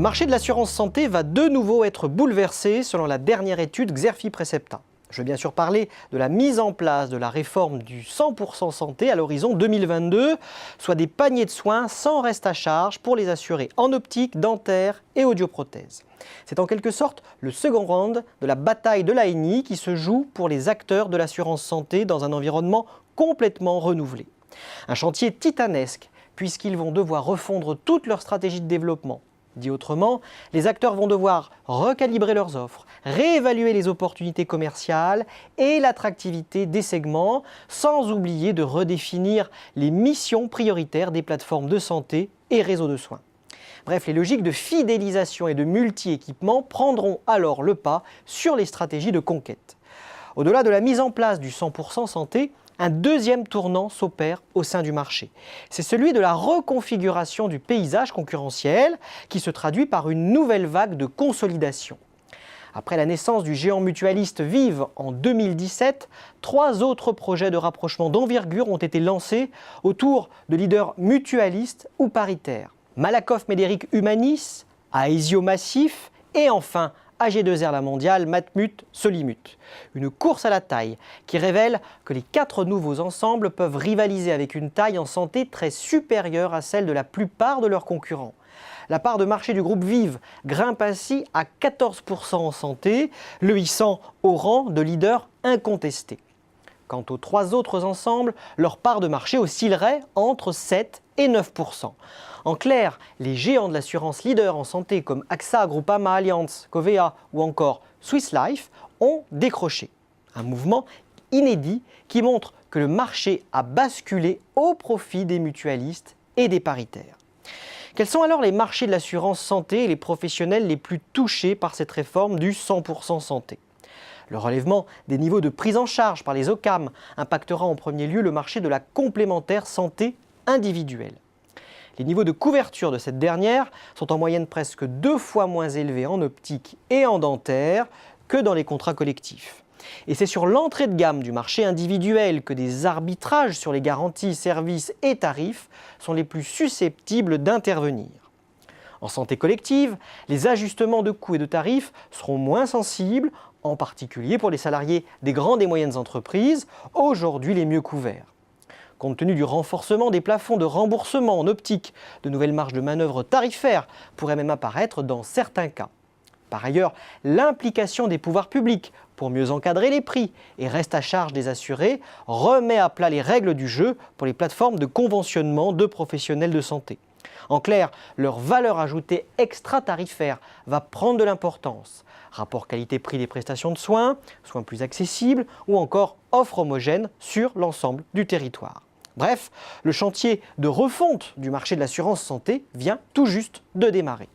Le marché de l'assurance santé va de nouveau être bouleversé selon la dernière étude Xerfi-Precepta. Je veux bien sûr parler de la mise en place de la réforme du 100% santé à l'horizon 2022, soit des paniers de soins sans reste à charge pour les assurés en optique, dentaire et audioprothèse. C'est en quelque sorte le second round de la bataille de l'ANI qui se joue pour les acteurs de l'assurance santé dans un environnement complètement renouvelé. Un chantier titanesque puisqu'ils vont devoir refondre toute leur stratégie de développement. Dit autrement, les acteurs vont devoir recalibrer leurs offres, réévaluer les opportunités commerciales et l'attractivité des segments, sans oublier de redéfinir les missions prioritaires des plateformes de santé et réseaux de soins. Bref, les logiques de fidélisation et de multi-équipement prendront alors le pas sur les stratégies de conquête. Au-delà de la mise en place du 100% santé, un deuxième tournant s'opère au sein du marché. C'est celui de la reconfiguration du paysage concurrentiel qui se traduit par une nouvelle vague de consolidation. Après la naissance du géant mutualiste Vive en 2017, 3 autres projets de rapprochement d'envergure ont été lancés autour de leaders mutualistes ou paritaires. Malakoff Médéric Humanis, Aesio Massif et enfin AG2R La Mondiale, Matmut, Solimut. Une course à la taille qui révèle que les 4 nouveaux ensembles peuvent rivaliser avec une taille en santé très supérieure à celle de la plupart de leurs concurrents. La part de marché du groupe Vive grimpe ainsi à 14% en santé, le hissant au rang de leader incontesté. Quant aux 3 autres ensembles, leur part de marché oscillerait entre 7 et 9%. En clair, les géants de l'assurance leader en santé comme AXA, Groupama, Allianz, Covea ou encore Swiss Life ont décroché. Un mouvement inédit qui montre que le marché a basculé au profit des mutualistes et des paritaires. Quels sont alors les marchés de l'assurance santé et les professionnels les plus touchés par cette réforme du 100% santé ? Le relèvement des niveaux de prise en charge par les OCAM impactera en premier lieu le marché de la complémentaire santé individuelle. Les niveaux de couverture de cette dernière sont en moyenne presque 2 fois moins élevés en optique et en dentaire que dans les contrats collectifs. Et c'est sur l'entrée de gamme du marché individuel que des arbitrages sur les garanties, services et tarifs sont les plus susceptibles d'intervenir. En santé collective, les ajustements de coûts et de tarifs seront moins sensibles, en particulier pour les salariés des grandes et moyennes entreprises, aujourd'hui les mieux couverts. Compte tenu du renforcement des plafonds de remboursement en optique, de nouvelles marges de manœuvre tarifaires pourraient même apparaître dans certains cas. Par ailleurs, l'implication des pouvoirs publics pour mieux encadrer les prix et reste à charge des assurés remet à plat les règles du jeu pour les plateformes de conventionnement de professionnels de santé. En clair, leur valeur ajoutée extra-tarifaire va prendre de l'importance. Rapport qualité-prix des prestations de soins, soins plus accessibles ou encore offre homogène sur l'ensemble du territoire. Bref, le chantier de refonte du marché de l'assurance santé vient tout juste de démarrer.